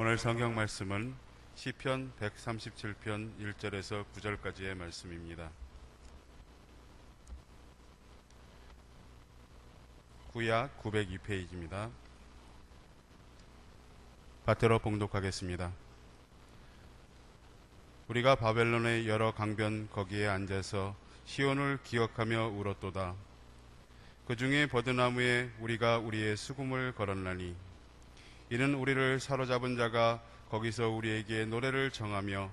오늘 성경 말씀은 시편 137편 1절에서 9절까지의 말씀입니다. 구약 902페이지입니다. 받들어 봉독하겠습니다. 우리가 바벨론의 여러 강변 거기에 앉아서 시온을 기억하며 울었도다. 그 중에 버드나무에 우리가 우리의 수금을 걸었나니 이는 우리를 사로잡은 자가 거기서 우리에게 노래를 정하며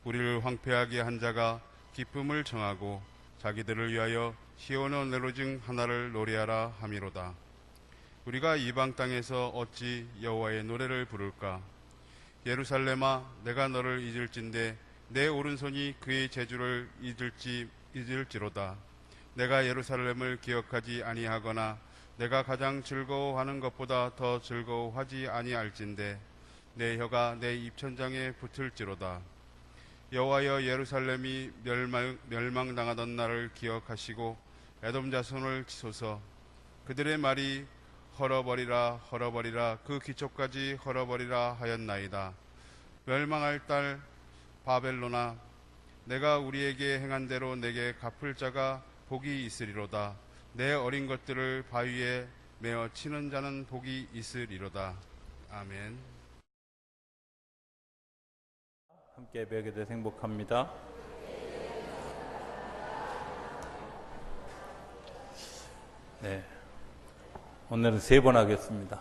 우리를 황폐하게 한 자가 기쁨을 정하고 자기들을 위하여 시온의 내로증 하나를 노래하라 함이로다. 우리가 이방 땅에서 어찌 여호와의 노래를 부를까? 예루살렘아, 내가 너를 잊을진대 내 오른손이 그의 재주를 잊을지로다. 내가 예루살렘을 기억하지 아니하거나 내가 가장 즐거워하는 것보다 더 즐거워하지 아니할진대 내 혀가 내 입천장에 붙을지로다. 여호와여, 예루살렘이 멸망당하던 날을 기억하시고 에돔 자손을 치소서. 그들의 말이 헐어버리라 헐어버리라 그 기초까지 헐어버리라 하였나이다. 멸망할 딸 바벨론아, 내가 우리에게 행한 대로 내게 갚을 자가 복이 있으리로다. 내 어린 것들을 바위에 메어 치는 자는 복이 있으리로다. 아멘. 함께 배우게 돼서 행복합니다. 네, 오늘은 3번 하겠습니다.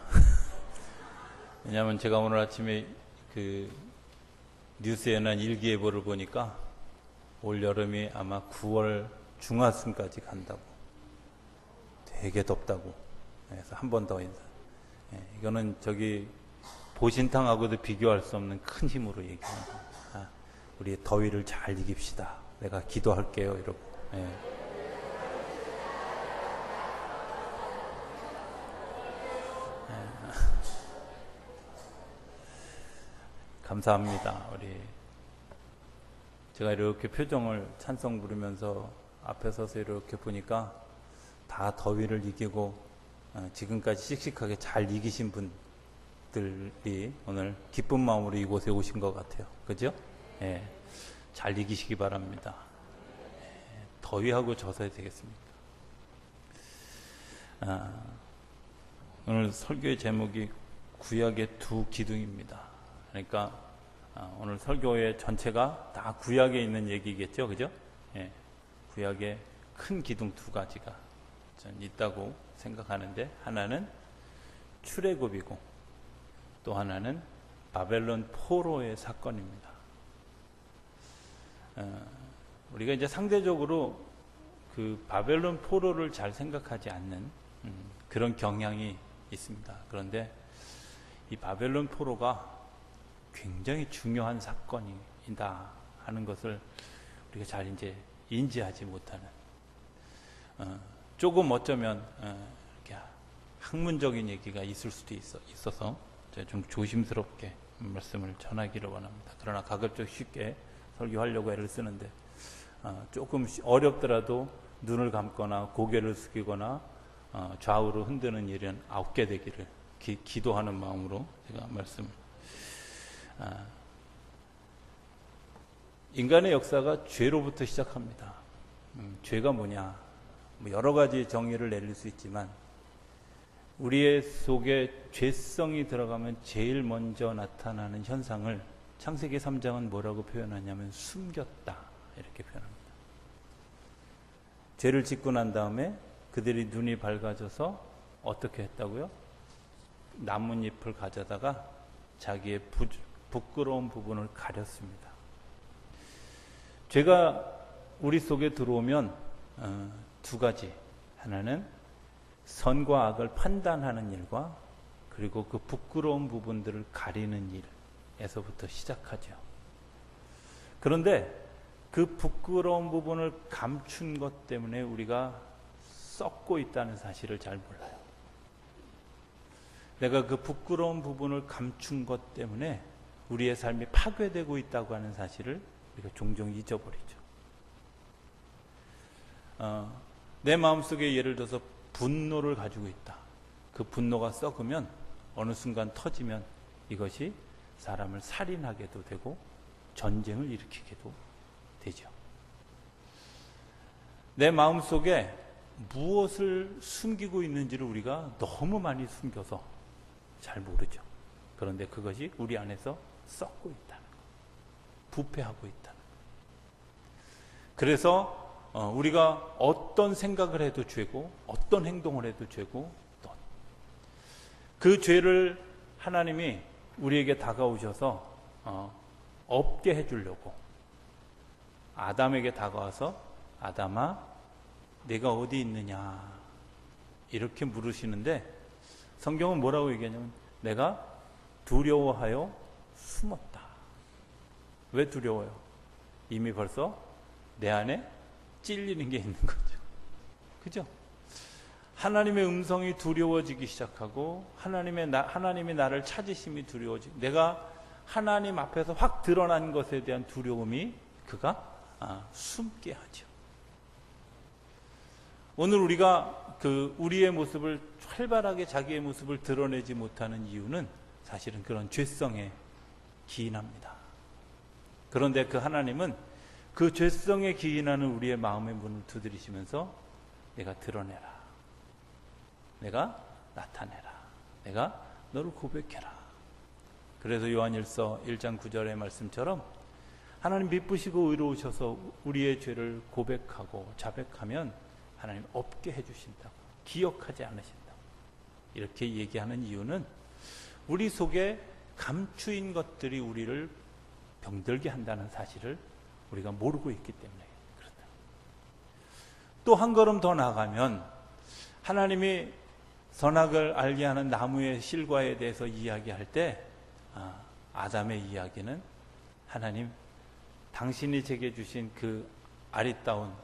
왜냐하면 제가 오늘 아침에 그 뉴스에 난 일기예보를 보니까 올 여름이 아마 9월 중하순까지 간다고, 되게 덥다고. 그래서 한 번 더 인사. 이거는 저기 보신탕하고도 비교할 수 없는 큰 힘으로 얘기하는 겁니다. 우리 더위를 잘 이깁시다. 내가 기도할게요. 이러고. 감사합니다. 우리 제가 이렇게 표정을 찬송 부르면서 앞에 서서 이렇게 보니까 다 더위를 이기고 지금까지 씩씩하게 잘 이기신 분들이 오늘 기쁜 마음으로 이곳에 오신 것 같아요. 그죠? 잘 이기시기 바랍니다. 더위하고 져서야 되겠습니까? 오늘 설교의 제목이 구약의 두 기둥입니다. 그러니까 오늘 설교의 전체가 다 구약에 있는 얘기겠죠, 그죠? 구약의 큰 기둥 두 가지가 전 있다고 생각하는데, 하나는 출애굽이고 또 하나는 바벨론 포로의 사건입니다. 우리가 이제 상대적으로 그 바벨론 포로를 잘 생각하지 않는 그런 경향이 있습니다. 그런데 이 바벨론 포로가 굉장히 중요한 사건이다 하는 것을 우리가 잘 이제 인지하지 못하는, 조금 어쩌면 이렇게 학문적인 얘기가 있을 수도 있어서 제가 좀 조심스럽게 말씀을 전하기를 원합니다. 그러나 가급적 쉽게 설교하려고 애를 쓰는데 조금 어렵더라도 눈을 감거나 고개를 숙이거나 좌우로 흔드는 일은 없게 되기를 기도하는 마음으로 제가 말씀을. 인간의 역사가 죄로부터 시작합니다. 죄가 뭐냐? 여러 가지 정의를 내릴 수 있지만 우리의 속에 죄성이 들어가면 제일 먼저 나타나는 현상을 창세기 3장은 뭐라고 표현하냐면 숨겼다, 이렇게 표현합니다. 죄를 짓고 난 다음에 그들이 눈이 밝아져서 어떻게 했다고요? 나뭇잎을 가져다가 자기의 부끄러운 부분을 가렸습니다. 죄가 우리 속에 들어오면 두 가지, 하나는 선과 악을 판단하는 일과 그리고 그 부끄러운 부분들을 가리는 일에서부터 시작하죠. 그런데 그 부끄러운 부분을 감춘 것 때문에 우리가 썩고 있다는 사실을 잘 몰라요. 내가 그 부끄러운 부분을 감춘 것 때문에 우리의 삶이 파괴되고 있다고 하는 사실을 우리가 종종 잊어버리죠. 내 마음속에 예를 들어서 분노를 가지고 있다. 그 분노가 썩으면 어느 순간 터지면 이것이 사람을 살인하게도 되고 전쟁을 일으키게도 되죠. 내 마음속에 무엇을 숨기고 있는지를 우리가 너무 많이 숨겨서 잘 모르죠. 그런데 그것이 우리 안에서 썩고 있다는 것, 부패하고 있다는 것. 그래서 우리가 어떤 생각을 해도 죄고 어떤 행동을 해도 죄고 또 그 죄를 하나님이 우리에게 다가오셔서 없게 해주려고 아담에게 다가와서 아담아 내가 어디 있느냐 이렇게 물으시는데 성경은 뭐라고 얘기하냐면 내가 두려워하여 숨었다. 왜 두려워요? 이미 벌써 내 안에 찔리는 게 있는 거죠. 그죠? 하나님의 음성이 두려워지기 시작하고 하나님이 나를 찾으심이 두려워지고 내가 하나님 앞에서 확 드러난 것에 대한 두려움이 그가 숨게 하죠. 오늘 우리가 우리의 모습을 활발하게 자기의 모습을 드러내지 못하는 이유는 사실은 그런 죄성에 기인합니다. 그런데 그 하나님은 그 죄성에 기인하는 우리의 마음의 문을 두드리시면서 내가 드러내라. 내가 나타내라. 내가 너를 고백해라. 그래서 요한일서 1장 9절의 말씀처럼 하나님 미쁘시고 의로우셔서 우리의 죄를 고백하고 자백하면 하나님 없게 해주신다고, 기억하지 않으신다고 이렇게 얘기하는 이유는 우리 속에 감추인 것들이 우리를 병들게 한다는 사실을 우리가 모르고 있기 때문에 그렇다. 또 한 걸음 더 나아가면 하나님이 선악을 알게 하는 나무의 실과에 대해서 이야기할 때 아담의 이야기는 하나님 당신이 제게 주신 그 아리따운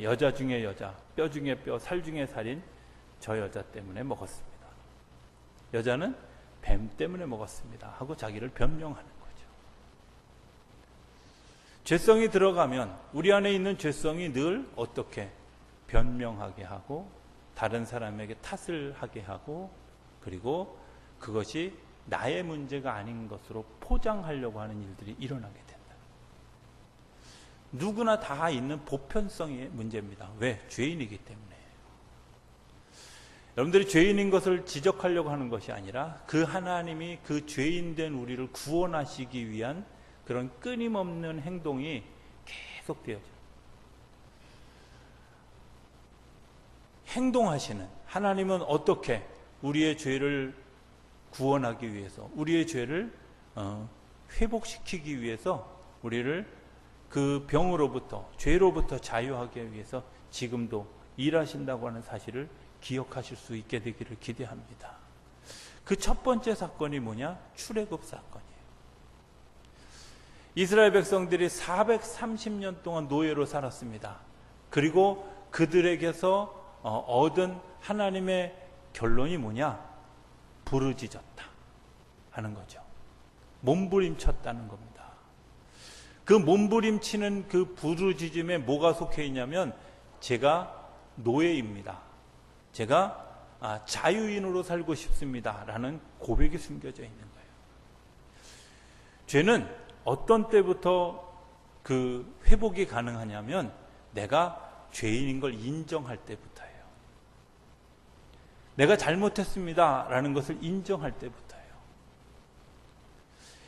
여자 중에 여자, 뼈 중에 뼈, 살 중에 살인 저 여자 때문에 먹었습니다. 여자는 뱀 때문에 먹었습니다 하고 자기를 변명하는 거죠. 죄성이 들어가면 우리 안에 있는 죄성이 늘 어떻게 변명하게 하고 다른 사람에게 탓을 하게 하고 그리고 그것이 나의 문제가 아닌 것으로 포장하려고 하는 일들이 일어나게 된다. 누구나 다 있는 보편성의 문제입니다. 왜? 죄인이기 때문에. 여러분들이 죄인인 것을 지적하려고 하는 것이 아니라 그 하나님이 그 죄인된 우리를 구원하시기 위한 그런 끊임없는 행동이 계속되어져요. 행동하시는 하나님은 어떻게 우리의 죄를 구원하기 위해서 우리의 죄를 회복시키기 위해서 우리를 그 병으로부터 죄로부터 자유하기 위해서 지금도 일하신다고 하는 사실을 기억하실 수 있게 되기를 기대합니다. 그 첫 번째 사건이 뭐냐? 출애굽 사건이에요. 이스라엘 백성들이 430년 동안 노예로 살았습니다. 그리고 그들에게서 얻은 하나님의 결론이 뭐냐? 부르짖었다 하는 거죠. 몸부림쳤다는 겁니다. 그 몸부림치는 그 부르짖음에 뭐가 속해 있냐면 제가 노예입니다. 제가 자유인으로 살고 싶습니다 라는 고백이 숨겨져 있는 거예요. 죄는 어떤 때부터 그 회복이 가능하냐면 내가 죄인인 걸 인정할 때부터예요. 내가 잘못했습니다 라는 것을 인정할 때부터예요.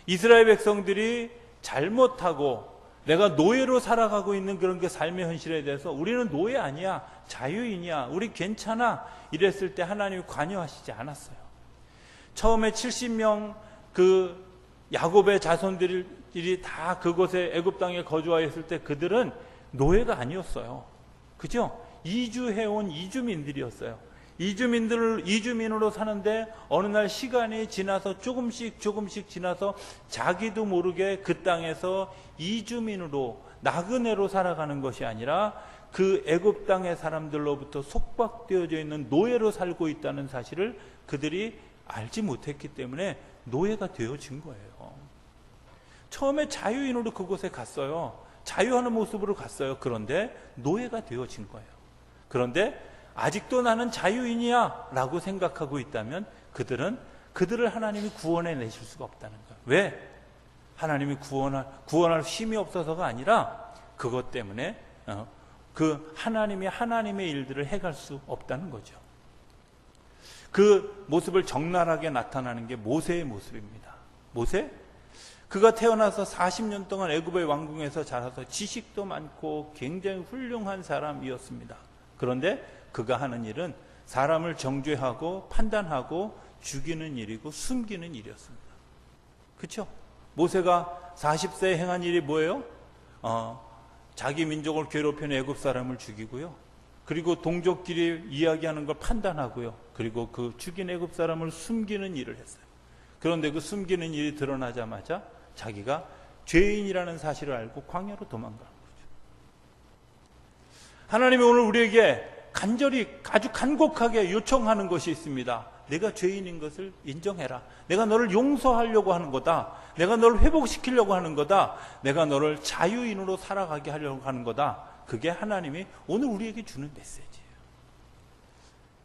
이스라엘 백성들이 잘못하고 내가 노예로 살아가고 있는 그런 그 삶의 현실에 대해서 우리는 노예 아니야, 자유인이야, 우리 괜찮아 이랬을 때 하나님이 관여하시지 않았어요. 처음에 70명 그 야곱의 자손들이 다 그곳에 애굽 땅에 거주하였을 때 그들은 노예가 아니었어요. 그죠? 이주해온 이주민들이었어요. 이주민으로 사는데 어느 날 시간이 지나서 조금씩 지나서 자기도 모르게 그 땅에서 이주민으로 나그네로 살아가는 것이 아니라 그 애굽 땅의 사람들로부터 속박되어져 있는 노예로 살고 있다는 사실을 그들이 알지 못했기 때문에 노예가 되어진 거예요. 처음에 자유인으로 그곳에 갔어요. 자유하는 모습으로 갔어요. 그런데 노예가 되어진 거예요. 그런데 아직도 나는 자유인이야 라고 생각하고 있다면 그들은 그들을 하나님이 구원해 내실 수가 없다는 거예요. 왜? 하나님이 구원할 힘이 없어서가 아니라 그것 때문에 그 하나님의 일들을 해갈 수 없다는 거죠. 그 모습을 적나라하게 나타나는 게 모세의 모습입니다. 모세? 그가 태어나서 40년 동안 애굽의 왕궁에서 자라서 지식도 많고 굉장히 훌륭한 사람이었습니다. 그런데 그가 하는 일은 사람을 정죄하고 판단하고 죽이는 일이고 숨기는 일이었습니다. 그렇죠? 모세가 40세에 행한 일이 뭐예요? 자기 민족을 괴롭히는 애굽 사람을 죽이고요. 그리고 동족끼리 이야기하는 걸 판단하고요. 그리고 그 죽인 애굽 사람을 숨기는 일을 했어요. 그런데 그 숨기는 일이 드러나자마자 자기가 죄인이라는 사실을 알고 광야로 도망가는 거죠. 하나님이 오늘 우리에게 간절히 아주 간곡하게 요청하는 것이 있습니다. 내가 죄인인 것을 인정해라. 내가 너를 용서하려고 하는 거다. 내가 너를 회복시키려고 하는 거다. 내가 너를 자유인으로 살아가게 하려고 하는 거다. 그게 하나님이 오늘 우리에게 주는 메시지예요.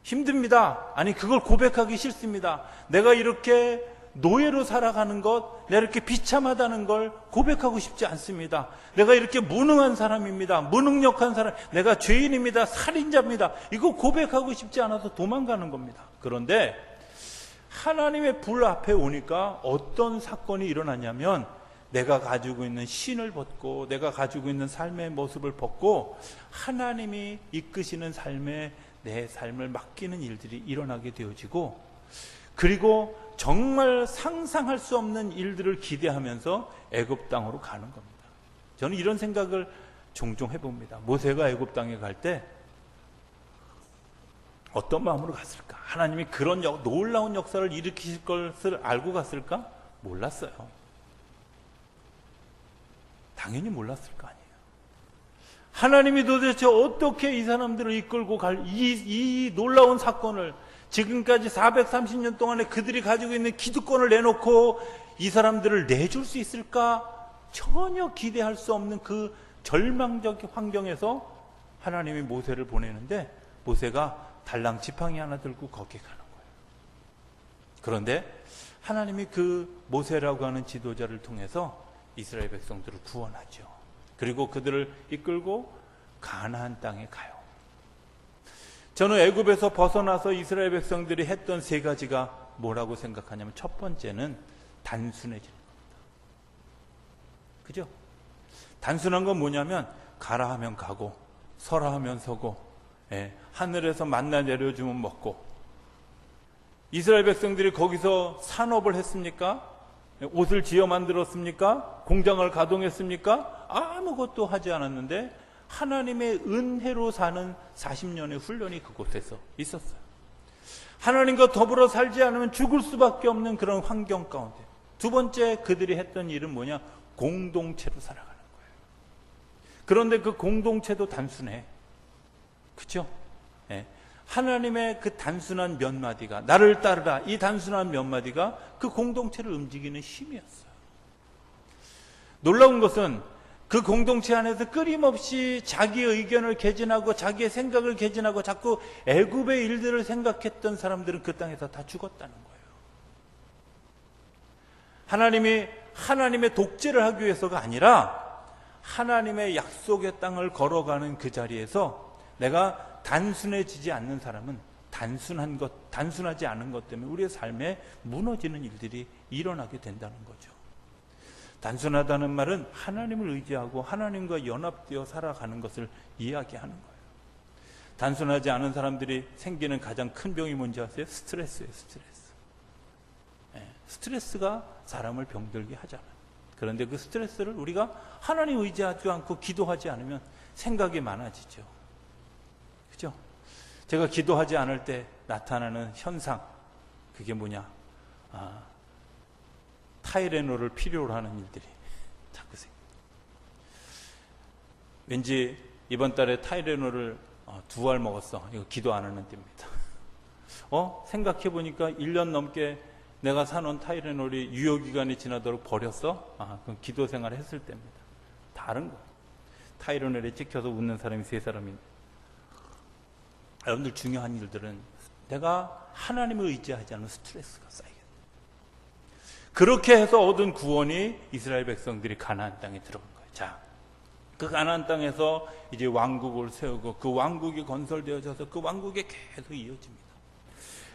힘듭니다. 아니, 그걸 고백하기 싫습니다. 내가 이렇게 노예로 살아가는 것, 내가 이렇게 비참하다는 걸 고백하고 싶지 않습니다. 내가 이렇게 무능한 사람입니다. 무능력한 사람, 내가 죄인입니다. 살인자입니다. 이거 고백하고 싶지 않아서 도망가는 겁니다. 그런데 하나님의 불 앞에 오니까 어떤 사건이 일어나냐면 내가 가지고 있는 신을 벗고 내가 가지고 있는 삶의 모습을 벗고 하나님이 이끄시는 삶에 내 삶을 맡기는 일들이 일어나게 되어지고, 그리고 정말 상상할 수 없는 일들을 기대하면서 애굽 땅으로 가는 겁니다. 저는 이런 생각을 종종 해봅니다. 모세가 애굽 땅에 갈 때 어떤 마음으로 갔을까? 하나님이 그런 놀라운 역사를 일으키실 것을 알고 갔을까? 몰랐어요. 당연히 몰랐을 거 아니에요. 하나님이 도대체 어떻게 이 사람들을 이끌고 갈 이 놀라운 사건을, 지금까지 430년 동안에 그들이 가지고 있는 기득권을 내놓고 이 사람들을 내줄 수 있을까? 전혀 기대할 수 없는 그 절망적 환경에서 하나님이 모세를 보내는데, 모세가 달랑 지팡이 하나 들고 거기에 가는 거예요. 그런데 하나님이 그 모세라고 하는 지도자를 통해서 이스라엘 백성들을 구원하죠. 그리고 그들을 이끌고 가나안 땅에 가요. 저는 애굽에서 벗어나서 이스라엘 백성들이 했던 세 가지가 뭐라고 생각하냐면, 첫 번째는 단순해지는 겁니다. 그죠? 단순한 건 뭐냐면 가라 하면 가고 서라 하면 서고, 하늘에서 만나 내려주면 먹고. 이스라엘 백성들이 거기서 산업을 했습니까? 옷을 지어 만들었습니까? 공장을 가동했습니까? 아무것도 하지 않았는데 하나님의 은혜로 사는 40년의 훈련이 그곳에서 있었어요. 하나님과 더불어 살지 않으면 죽을 수밖에 없는 그런 환경 가운데. 두 번째 그들이 했던 일은 뭐냐? 공동체로 살아가는 거예요. 그런데 그 공동체도 단순해. 그렇죠? 하나님의 그 단순한 몇 마디가, 나를 따르라, 이 단순한 몇 마디가 그 공동체를 움직이는 힘이었어요. 놀라운 것은 그 공동체 안에서 끊임없이 자기의 의견을 개진하고 자기의 생각을 개진하고 자꾸 애굽의 일들을 생각했던 사람들은 그 땅에서 다 죽었다는 거예요. 하나님이 하나님의 독재를 하기 위해서가 아니라 하나님의 약속의 땅을 걸어가는 그 자리에서 내가 단순해지지 않는 사람은 단순하지 않은 것 때문에 우리의 삶에 무너지는 일들이 일어나게 된다는 거죠. 단순하다는 말은 하나님을 의지하고 하나님과 연합되어 살아가는 것을 이야기하는 거예요. 단순하지 않은 사람들이 생기는 가장 큰 병이 뭔지 아세요? 스트레스예요, 스트레스. 스트레스가 사람을 병들게 하잖아요. 그런데 그 스트레스를 우리가 하나님 의지하지 않고 기도하지 않으면 생각이 많아지죠. 그죠? 제가 기도하지 않을 때 나타나는 현상, 그게 뭐냐? 타이레놀을 필요로 하는 일들이 자꾸 생겨요. 왠지 이번 달에 타이레놀을 2알 먹었어. 이거 기도 안 하는 때입니다. 생각해 보니까 1년 넘게 내가 사놓은 타이레놀이 유효기간이 지나도록 버렸어? 그럼 기도 생활을 했을 때입니다. 다른 거. 타이레놀에 찍혀서 웃는 사람이 3사람인데. 여러분들 중요한 일들은 내가 하나님을 의지하지 않은 스트레스가 쌓이게 됩니다. 그렇게 해서 얻은 구원이 이스라엘 백성들이 가나안 땅에 들어간 거예요. 자, 그 가나안 땅에서 이제 왕국을 세우고 그 왕국이 건설되어져서 그 왕국에 계속 이어집니다.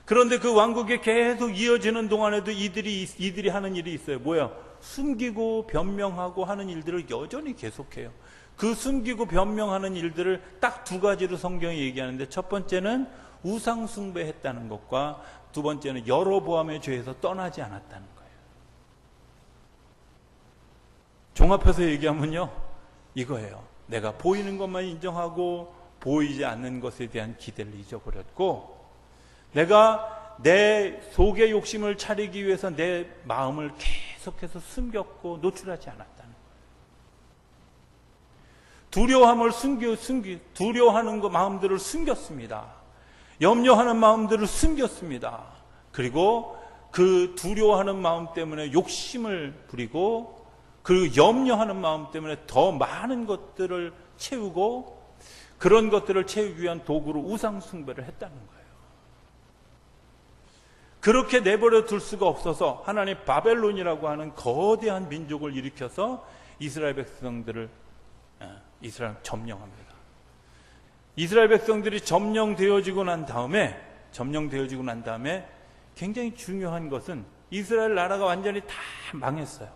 그런데 그 왕국에 계속 이어지는 동안에도 이들이 하는 일이 있어요. 뭐야? 숨기고 변명하고 하는 일들을 여전히 계속해요. 그 숨기고 변명하는 일들을 딱 두 가지로 성경이 얘기하는데, 첫 번째는 우상 숭배했다는 것과 두 번째는 여로보암의 죄에서 떠나지 않았다는 거예요. 종합해서 얘기하면요, 이거예요. 내가 보이는 것만 인정하고 보이지 않는 것에 대한 기대를 잊어버렸고, 내가 내 속의 욕심을 차리기 위해서 내 마음을 계속해서 숨겼고 노출하지 않았다는 거예요. 두려움을 두려워하는 마음들을 숨겼습니다. 염려하는 마음들을 숨겼습니다. 그리고 그 두려워하는 마음 때문에 욕심을 부리고 그 염려하는 마음 때문에 더 많은 것들을 채우고 그런 것들을 채우기 위한 도구로 우상 숭배를 했다는 거예요. 그렇게 내버려 둘 수가 없어서 하나님 바벨론이라고 하는 거대한 민족을 일으켜서 이스라엘 백성들을 점령합니다. 이스라엘 백성들이 점령되어지고 난 다음에 굉장히 중요한 것은 이스라엘 나라가 완전히 다 망했어요.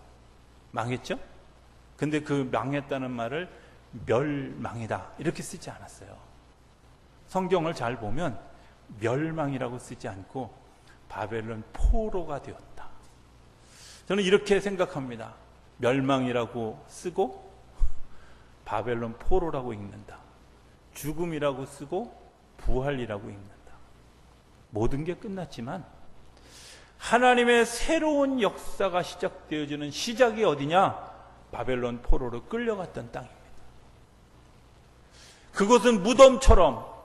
망했죠? 근데 그 망했다는 말을 멸망이다 이렇게 쓰지 않았어요. 성경을 잘 보면 멸망이라고 쓰지 않고 바벨론 포로가 되었다. 저는 이렇게 생각합니다. 멸망이라고 쓰고 바벨론 포로라고 읽는다. 죽음이라고 쓰고 부활이라고 읽는다. 모든 게 끝났지만 하나님의 새로운 역사가 시작되어지는 시작이 어디냐? 바벨론 포로로 끌려갔던 땅입니다. 그것은 무덤처럼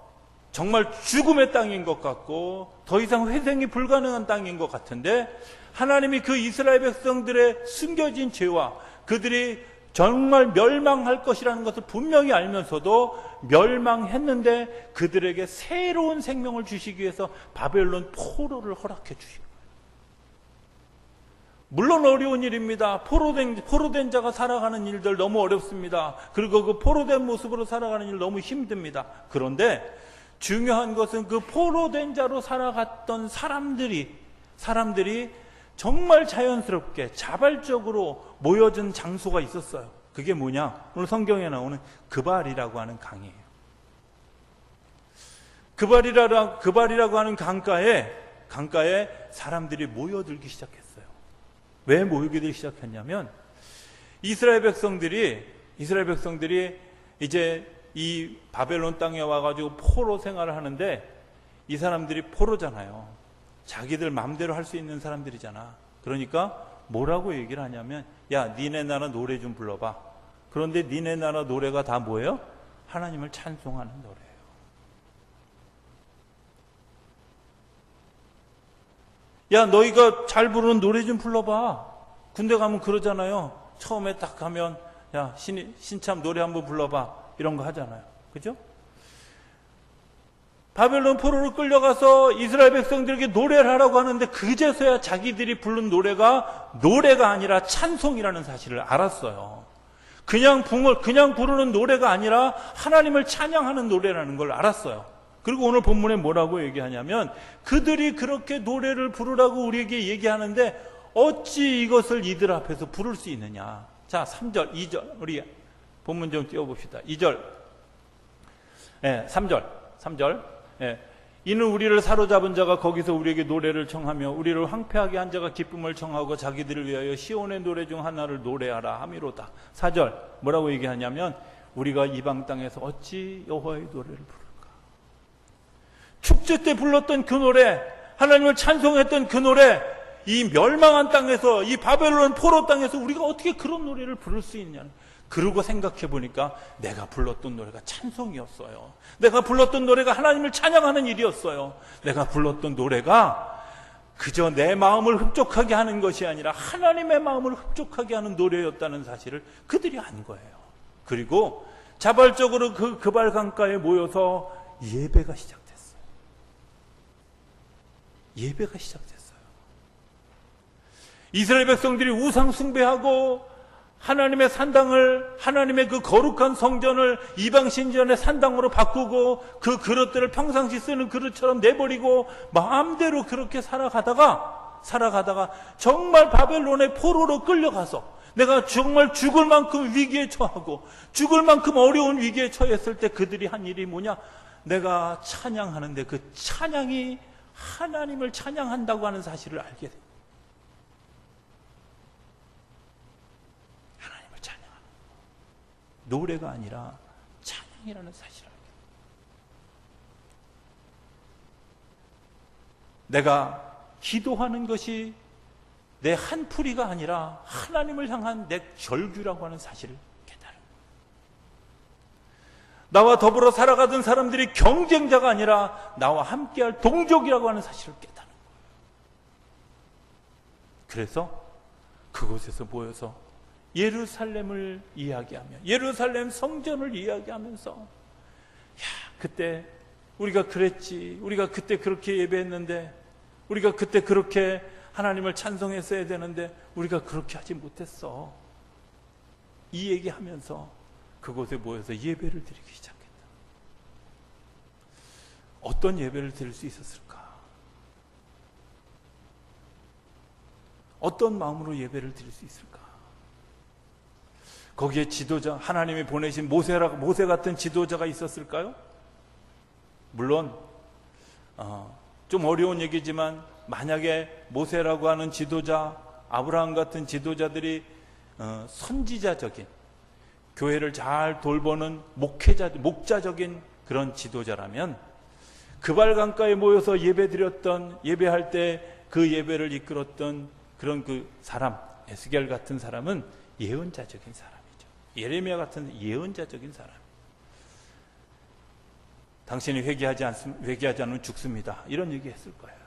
정말 죽음의 땅인 것 같고 더 이상 회생이 불가능한 땅인 것 같은데, 하나님이 그 이스라엘 백성들의 숨겨진 죄와 그들이 정말 멸망할 것이라는 것을 분명히 알면서도 멸망했는데 그들에게 새로운 생명을 주시기 위해서 바벨론 포로를 허락해 주신 거예요. 물론 어려운 일입니다. 포로된 자가 살아가는 일들 너무 어렵습니다. 그리고 그 포로된 모습으로 살아가는 일 너무 힘듭니다. 그런데 중요한 것은 그 포로된 자로 살아갔던 사람들이 정말 자연스럽게 자발적으로 모여진 장소가 있었어요. 그게 뭐냐? 오늘 성경에 나오는 그발이라고 하는 강이에요. 그발이라고 하는 강가에 사람들이 모여들기 시작했어요. 왜 모이게 시작했냐면 이스라엘 백성들이 이제 이 바벨론 땅에 와가지고 포로 생활을 하는데, 이 사람들이 포로잖아요. 자기들 마음대로 할 수 있는 사람들이잖아. 그러니까 뭐라고 얘기를 하냐면, 야, 니네 나라 노래 좀 불러봐. 그런데 니네 나라 노래가 다 뭐예요? 하나님을 찬송하는 노래예요. 야, 너희가 잘 부르는 노래 좀 불러봐. 군대 가면 그러잖아요. 처음에 딱 가면, 야, 신참 노래 한번 불러봐. 이런 거 하잖아요. 그죠? 바벨론 포로로 끌려가서 이스라엘 백성들에게 노래를 하라고 하는데, 그제서야 자기들이 부른 노래가 아니라 찬송이라는 사실을 알았어요. 그냥 부르는 노래가 아니라 하나님을 찬양하는 노래라는 걸 알았어요. 그리고 오늘 본문에 뭐라고 얘기하냐면, 그들이 그렇게 노래를 부르라고 우리에게 얘기하는데 어찌 이것을 이들 앞에서 부를 수 있느냐. 자, 3절, 2절 우리 본문 좀 띄워봅시다. 2절, 3절. 이는 우리를 사로잡은 자가 거기서 우리에게 노래를 청하며 우리를 황폐하게 한 자가 기쁨을 청하고 자기들을 위하여 시온의 노래 중 하나를 노래하라 함이로다. 4절 뭐라고 얘기하냐면, 우리가 이방 땅에서 어찌 여호와의 노래를 부를까. 축제 때 불렀던 그 노래, 하나님을 찬송했던 그 노래, 이 멸망한 땅에서, 이 바벨론 포로 땅에서 우리가 어떻게 그런 노래를 부를 수 있냐는. 그러고 생각해 보니까 내가 불렀던 노래가 찬송이었어요. 내가 불렀던 노래가 하나님을 찬양하는 일이었어요. 내가 불렀던 노래가 그저 내 마음을 흡족하게 하는 것이 아니라 하나님의 마음을 흡족하게 하는 노래였다는 사실을 그들이 안 거예요. 그리고 자발적으로 그 그발 강가에 모여서 예배가 시작됐어요. 이스라엘 백성들이 우상 숭배하고 하나님의 산당을, 하나님의 그 거룩한 성전을 이방 신전의 산당으로 바꾸고 그 그릇들을 평상시 쓰는 그릇처럼 내버리고 마음대로 그렇게 살아가다가 정말 바벨론의 포로로 끌려가서 내가 정말 죽을 만큼 위기에 처하고 죽을 만큼 어려운 위기에 처했을 때 그들이 한 일이 뭐냐? 내가 찬양하는데 그 찬양이 하나님을 찬양한다고 하는 사실을 알게 돼요. 하나님을 찬양하는 노래가 아니라 찬양이라는 사실을 알게 돼요. 내가 기도하는 것이 내 한풀이가 아니라 하나님을 향한 내 절규라고 하는 사실을 깨달은 거예요. 나와 더불어 살아가던 사람들이 경쟁자가 아니라 나와 함께할 동족이라고 하는 사실을 깨달은 거예요. 그래서 그곳에서 모여서 예루살렘을 이야기하며 예루살렘 성전을 이야기하면서 그때 우리가 그랬지, 우리가 그때 그렇게 예배했는데, 우리가 그때 그렇게 하나님을 찬송했어야 되는데 우리가 그렇게 하지 못했어. 이 얘기하면서 그곳에 모여서 예배를 드리기 시작했다. 어떤 예배를 드릴 수 있었을까? 어떤 마음으로 예배를 드릴 수 있을까? 거기에 지도자, 하나님이 보내신 모세 같은 지도자가 있었을까요? 물론 좀 어려운 얘기지만 만약에 모세라고 하는 지도자, 아브라함 같은 지도자들이 선지자적인, 교회를 잘 돌보는 목자적인 그런 지도자라면 그발강가에 모여서 예배할 때 그 예배를 이끌었던 그런 그 사람, 에스겔 같은 사람은 예언자적인 사람이죠. 예레미야 같은 예언자적인 사람. 당신이 회개하지 않으면 죽습니다. 이런 얘기 했을 거예요.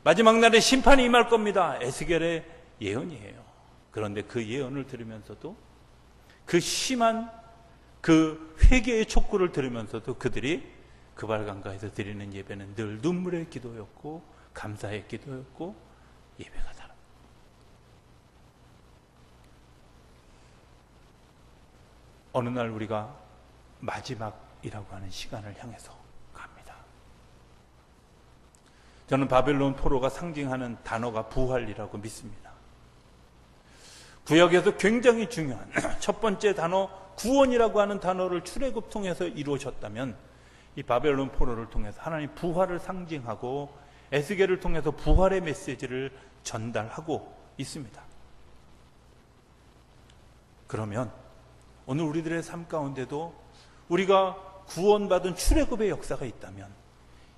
마지막 날에 심판이 임할 겁니다. 에스겔의 예언이에요. 그런데 그 예언을 들으면서도 그 심한 그 회개의 촉구를 들으면서도 그들이 그발강가에서 드리는 예배는 늘 눈물의 기도였고 감사의 기도였고 예배가 다릅니다. 어느 날 우리가 마지막이라고 하는 시간을 향해서 갑니다. 저는 바벨론 포로가 상징하는 단어가 부활이라고 믿습니다. 구약에서 굉장히 중요한 첫 번째 단어 구원이라고 하는 단어를 출애굽 통해서 이루어졌다면 이 바벨론 포로를 통해서 하나님 부활을 상징하고 에스겔을 통해서 부활의 메시지를 전달하고 있습니다. 그러면 오늘 우리들의 삶 가운데도 우리가 구원받은 출애굽의 역사가 있다면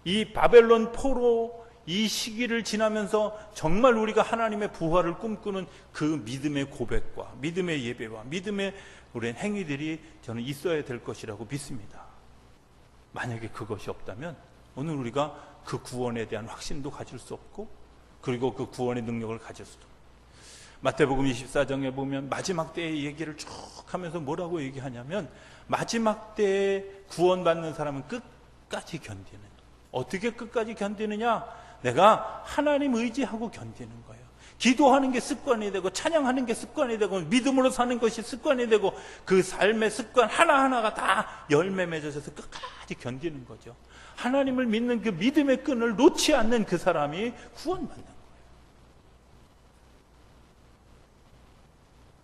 이 바벨론 포로 이 시기를 지나면서 정말 우리가 하나님의 부활을 꿈꾸는 그 믿음의 고백과 믿음의 예배와 믿음의 우리의 행위들이 저는 있어야 될 것이라고 믿습니다. 만약에 그것이 없다면 오늘 우리가 그 구원에 대한 확신도 가질 수 없고 그리고 그 구원의 능력을 가질 수도 없고 마태복음 24장에 보면 마지막 때의 얘기를 쭉 하면서 뭐라고 얘기하냐면 마지막 때에 구원받는 사람은 끝까지 견디는, 어떻게 끝까지 견디느냐? 내가 하나님 의지하고 견디는 거예요. 기도하는 게 습관이 되고 찬양하는 게 습관이 되고 믿음으로 사는 것이 습관이 되고 그 삶의 습관 하나하나가 다 열매 맺어서 끝까지 견디는 거죠. 하나님을 믿는 그 믿음의 끈을 놓지 않는 그 사람이 구원받는 거예요.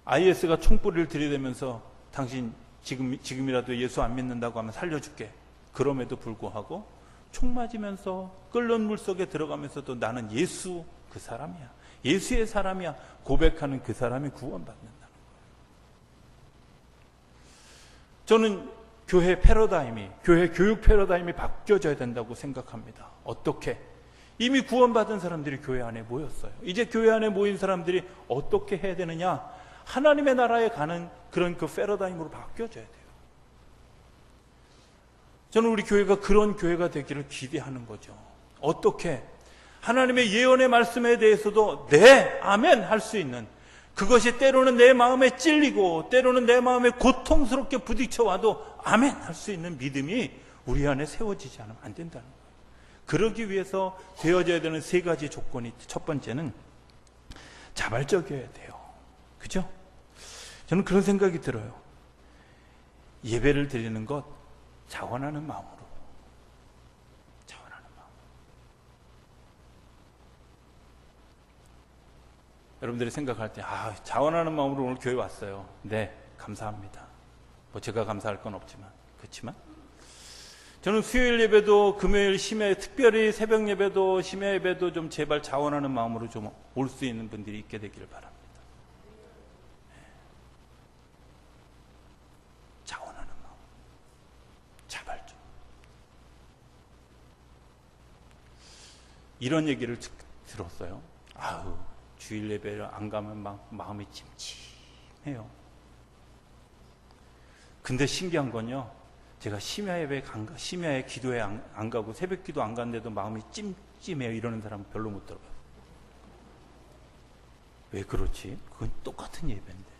IS가 총뿌리를 들이대면서 당신 지금이라도 예수 안 믿는다고 하면 살려줄게. 그럼에도 불구하고 총 맞으면서 끓는 물속에 들어가면서도 나는 예수 그 사람이야. 예수의 사람이야. 고백하는 그 사람이 구원받는다는 거예요. 저는 교회 패러다임이, 교회 교육 패러다임이 바뀌어져야 된다고 생각합니다. 어떻게? 이미 구원받은 사람들이 교회 안에 모였어요. 이제 교회 안에 모인 사람들이 어떻게 해야 되느냐? 하나님의 나라에 가는 그런 그 패러다임으로 바뀌어져야 돼요. 저는 우리 교회가 그런 교회가 되기를 기대하는 거죠. 어떻게? 하나님의 예언의 말씀에 대해서도 네, 아멘 할 수 있는, 그것이 때로는 내 마음에 찔리고 때로는 내 마음에 고통스럽게 부딪혀와도 아멘 할 수 있는 믿음이 우리 안에 세워지지 않으면 안 된다는 거예요. 그러기 위해서 되어져야 되는 세 가지 조건이, 첫 번째는 자발적이어야 돼요. 그죠? 저는 그런 생각이 들어요. 예배를 드리는 것 자원하는 마음으로. 자원하는 마음. 여러분들이 생각할 때, 자원하는 마음으로 오늘 교회 왔어요. 네, 감사합니다. 뭐 제가 감사할 건 없지만, 그렇지만 저는 수요일 예배도 금요일 심야, 특별히 새벽 예배도 심야 예배도 좀 제발 자원하는 마음으로 좀 올 수 있는 분들이 있게 되기를 바랍니다. 자원하는 마음, 자발적. 이런 얘기를 들었어요. 주일 예배를 안 가면 막 마음이 찜찜해요. 근데 신기한 건요, 제가 심야에 기도에 안 가고 새벽 기도 안 갔는데도 마음이 찜찜해요. 이러는 사람 별로 못 들어요. 왜 그렇지? 그건 똑같은 예배인데.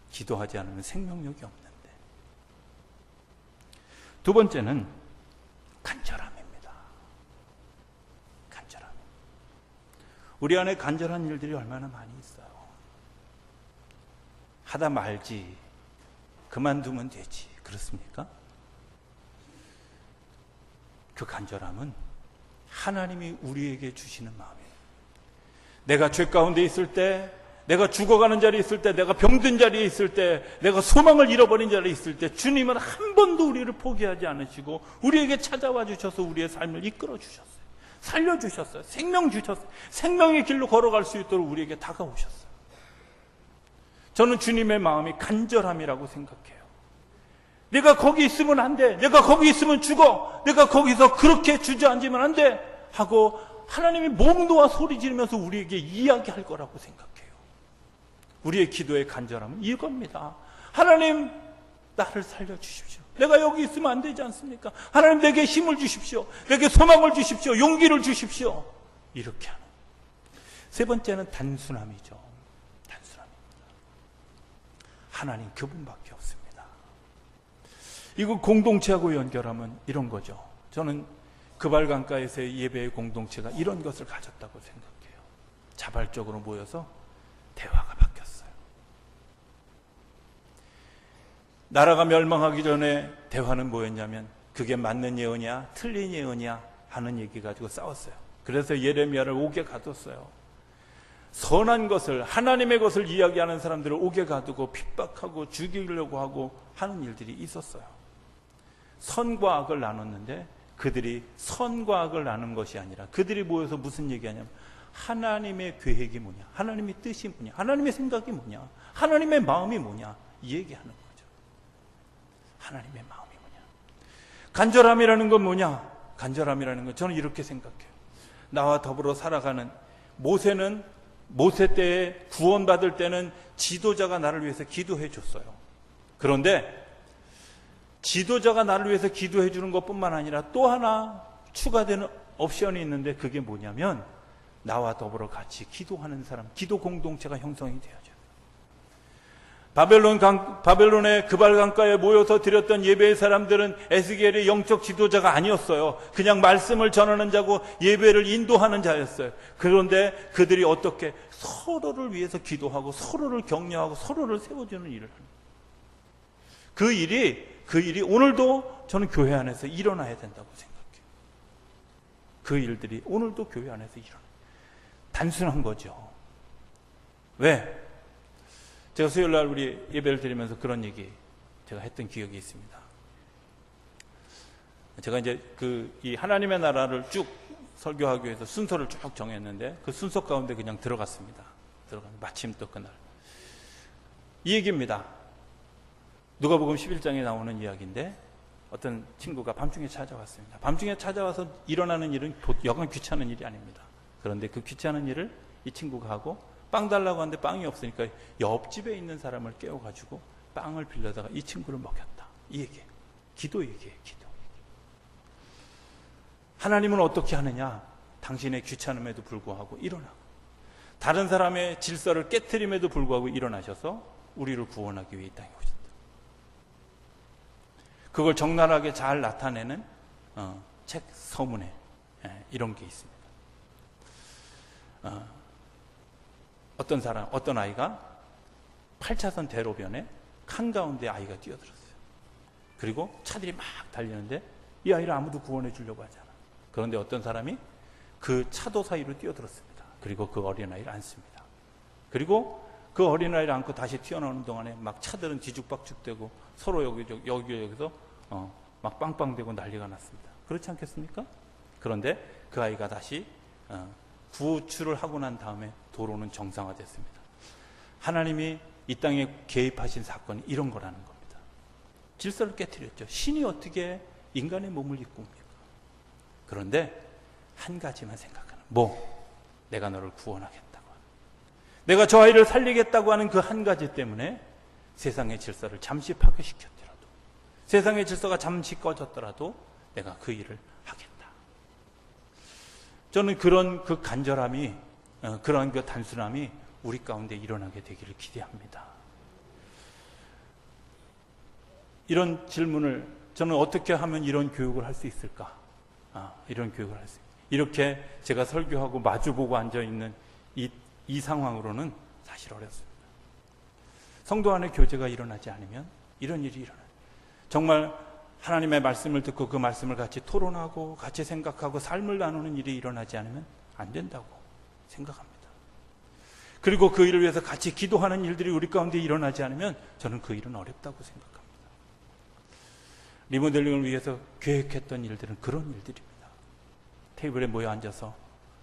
기도하지 않으면 생명력이 없는데. 두 번째는 간절함입니다. 간절함. 우리 안에 간절한 일들이 얼마나 많이 있어요. 하다 말지, 그만두면 되지. 그렇습니까? 그 간절함은 하나님이 우리에게 주시는 마음이에요. 내가 죄 가운데 있을 때, 내가 죽어가는 자리에 있을 때, 내가 병든 자리에 있을 때, 내가 소망을 잃어버린 자리에 있을 때, 주님은 한 번도 우리를 포기하지 않으시고 우리에게 찾아와 주셔서 우리의 삶을 이끌어 주셨어요. 살려주셨어요. 생명 주셨어요. 생명의 길로 걸어갈 수 있도록 우리에게 다가오셨어요. 저는 주님의 마음이 간절함이라고 생각해요. 내가 거기 있으면 안 돼. 내가 거기 있으면 죽어. 내가 거기서 그렇게 주저앉으면 안 돼. 하고 하나님이 목 놓아 소리 지르면서 우리에게 이야기할 거라고 생각해요. 우리의 기도의 간절함은 이겁니다. 하나님, 나를 살려주십시오. 내가 여기 있으면 안 되지 않습니까? 하나님, 내게 힘을 주십시오. 내게 소망을 주십시오. 용기를 주십시오. 이렇게 하는. 세 번째는 단순함이죠. 하나님 그분밖에 없습니다. 이거 공동체하고 연결하면 이런 거죠. 저는 그발강가에서의 예배의 공동체가 이런 것을 가졌다고 생각해요. 자발적으로 모여서 대화가 바뀌었어요. 나라가 멸망하기 전에 대화는 뭐였냐면 그게 맞는 예언이야 틀린 예언이야 하는 얘기 가지고 싸웠어요. 그래서 예레미야를 옥에 가뒀어요. 선한 것을, 하나님의 것을 이야기하는 사람들을 옥에 가두고 핍박하고 죽이려고 하고 하는 일들이 있었어요. 선과 악을 나눴는데 그들이 선과 악을 나눈 것이 아니라 그들이 모여서 무슨 얘기하냐면 하나님의 계획이 뭐냐, 하나님의 뜻이 뭐냐, 하나님의 생각이 뭐냐, 하나님의 마음이 뭐냐, 이 얘기하는 거죠. 하나님의 마음이 뭐냐. 간절함이라는 건 뭐냐? 간절함이라는 건 저는 이렇게 생각해요. 나와 더불어 살아가는 모세 때에 구원받을 때는 지도자가 나를 위해서 기도해 줬어요. 그런데 지도자가 나를 위해서 기도해 주는 것뿐만 아니라 또 하나 추가되는 옵션이 있는데 그게 뭐냐면 나와 더불어 같이 기도하는 사람, 기도 공동체가 형성이 되어져요. 바벨론의 그발강가에 모여서 드렸던 예배의 사람들은 에스겔의 영적 지도자가 아니었어요. 그냥 말씀을 전하는 자고 예배를 인도하는 자였어요. 그런데 그들이 어떻게 서로를 위해서 기도하고 서로를 격려하고 서로를 세워주는 일을 합니다. 그 일이 오늘도 저는 교회 안에서 일어나야 된다고 생각해요. 그 일들이 오늘도 교회 안에서 일어나요. 단순한 거죠. 왜? 제가 수요일날 우리 예배를 드리면서 그런 얘기 제가 했던 기억이 있습니다. 제가 이제 이 하나님의 나라를 쭉 설교하기 위해서 순서를 쭉 정했는데 그 순서 가운데 그냥 들어갔습니다. 마침 또 그날. 이 얘기입니다. 누가복음 11장에 나오는 이야기인데 어떤 친구가 밤중에 찾아왔습니다. 밤중에 찾아와서 일어나는 일은 여간 귀찮은 일이 아닙니다. 그런데 그 귀찮은 일을 이 친구가 하고 빵 달라고 하는데 빵이 없으니까 옆집에 있는 사람을 깨워가지고 빵을 빌려다가 이 친구를 먹였다. 이 얘기예요. 기도 얘기예요. 기도. 하나님은 어떻게 하느냐? 당신의 귀찮음에도 불구하고 일어나고 다른 사람의 질서를 깨트림에도 불구하고 일어나셔서 우리를 구원하기 위해 이 땅에 오셨다. 그걸 적나라하게 잘 나타내는 책 서문에 이런 게 있습니다. 어떤 아이가 8차선 대로변에 한가운데 아이가 뛰어들었어요. 그리고 차들이 막 달리는데 이 아이를 아무도 구원해 주려고 하지 않아. 그런데 어떤 사람이 그 차도 사이로 뛰어들었습니다. 그리고 그 어린아이를 안습니다. 그리고 그 어린아이를 안고 다시 튀어나오는 동안에 막 차들은 뒤죽박죽되고 서로 여기서 막 빵빵대고 난리가 났습니다. 그렇지 않겠습니까? 그런데 그 아이가 다시 구출을 하고 난 다음에 도로는 정상화됐습니다. 하나님이 이 땅에 개입하신 사건이 이런 거라는 겁니다. 질서를 깨뜨렸죠. 신이 어떻게 인간의 몸을 입고 옵니까? 그런데 한 가지만 생각하는, 내가 너를 구원하겠다고 하는, 내가 저 아이를 살리겠다고 하는 그 한 가지 때문에 세상의 질서를 잠시 파괴시켰더라도, 세상의 질서가 잠시 꺼졌더라도 내가 그 일을 하겠다. 저는 그런 그 간절함이, 그런 그 단순함이 우리 가운데 일어나게 되기를 기대합니다. 이런 질문을, 저는 어떻게 하면 이런 교육을 할 수 있을까? 이런 교육을 할 수 있을까? 이렇게 제가 설교하고 마주보고 앉아있는 이 상황으로는 사실 어렵습니다. 성도 안에 교제가 일어나지 않으면 이런 일이 일어나요. 정말 하나님의 말씀을 듣고 그 말씀을 같이 토론하고 같이 생각하고 삶을 나누는 일이 일어나지 않으면 안 된다고 생각합니다. 그리고 그 일을 위해서 같이 기도하는 일들이 우리 가운데 일어나지 않으면 저는 그 일은 어렵다고 생각합니다. 리모델링을 위해서 계획했던 일들은 그런 일들입니다. 테이블에 모여 앉아서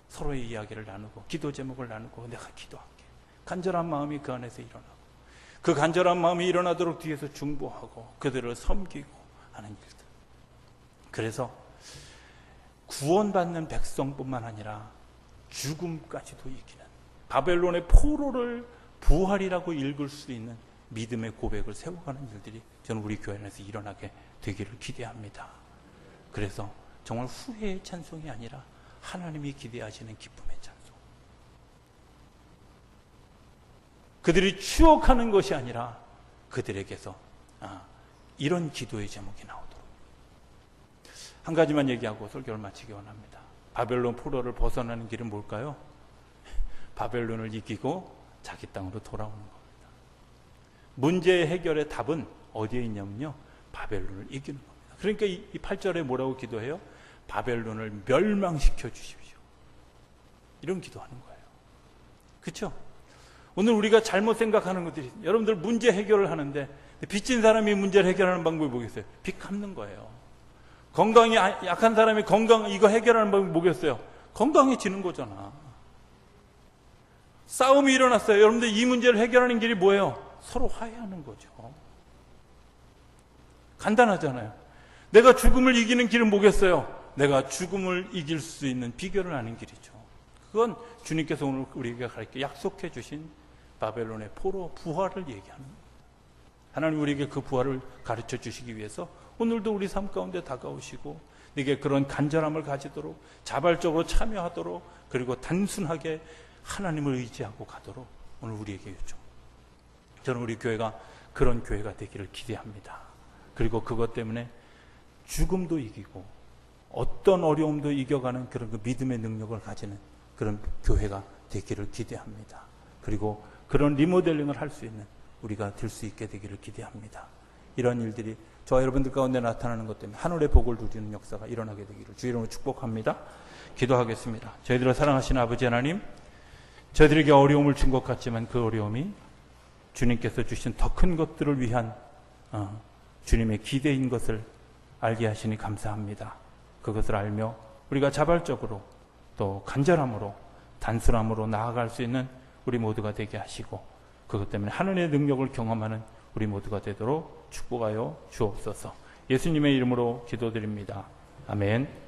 서로의 이야기를 나누고 기도 제목을 나누고 내가 기도할게. 간절한 마음이 그 안에서 일어나고, 그 간절한 마음이 일어나도록 뒤에서 중보하고 그들을 섬기고 하는 일들. 그래서 구원받는 백성뿐만 아니라 죽음까지도 이기는, 바벨론의 포로를 부활이라고 읽을 수 있는 믿음의 고백을 세워가는 일들이 저는 우리 교회 안에서 일어나게 되기를 기대합니다. 그래서 정말 후회의 찬송이 아니라 하나님이 기대하시는 기쁨의 찬송, 그들이 추억하는 것이 아니라 그들에게서 이런 기도의 제목이 나오도록. 한 가지만 얘기하고 설교를 마치기 원합니다. 바벨론 포로를 벗어나는 길은 뭘까요? 바벨론을 이기고 자기 땅으로 돌아오는 겁니다. 문제의 해결의 답은 어디에 있냐면요, 바벨론을 이기는 겁니다. 그러니까 이 8절에 뭐라고 기도해요? 바벨론을 멸망시켜 주십시오. 이런 기도하는 거예요. 그렇죠? 오늘 우리가 잘못 생각하는 것들이, 여러분들 문제 해결을 하는데 빚진 사람이 문제를 해결하는 방법이 뭐겠어요? 빚 갚는 거예요. 건강이 약한 사람이 이거 해결하는 방법이 뭐겠어요? 건강해지는 거잖아. 싸움이 일어났어요. 여러분들 이 문제를 해결하는 길이 뭐예요? 서로 화해하는 거죠. 간단하잖아요. 내가 죽음을 이기는 길은 뭐겠어요? 내가 죽음을 이길 수 있는 비결을 아는 길이죠. 그건 주님께서 오늘 우리에게 약속해 주신 바벨론의 포로 부활을 얘기하는 거예요. 하나님 우리에게 그 부활을 가르쳐 주시기 위해서 오늘도 우리 삶 가운데 다가오시고, 내게 그런 간절함을 가지도록, 자발적으로 참여하도록, 그리고 단순하게 하나님을 의지하고 가도록 오늘 우리에게 요청. 저는 우리 교회가 그런 교회가 되기를 기대합니다. 그리고 그것 때문에 죽음도 이기고 어떤 어려움도 이겨가는 그런 그 믿음의 능력을 가지는 그런 교회가 되기를 기대합니다. 그리고 그런 리모델링을 할 수 있는 우리가 될 수 있게 되기를 기대합니다. 이런 일들이 저와 여러분들 가운데 나타나는 것 때문에 하늘의 복을 누리는 역사가 일어나게 되기를 주 이름으로 축복합니다. 기도하겠습니다. 저희들을 사랑하시는 아버지 하나님, 저희들에게 어려움을 준 것 같지만 그 어려움이 주님께서 주신 더 큰 것들을 위한 주님의 기대인 것을 알게 하시니 감사합니다. 그것을 알며 우리가 자발적으로 또 간절함으로 단순함으로 나아갈 수 있는 우리 모두가 되게 하시고, 그것 때문에 하늘의 능력을 경험하는 우리 모두가 되도록 축복하여 주옵소서. 예수님의 이름으로 기도드립니다. 아멘.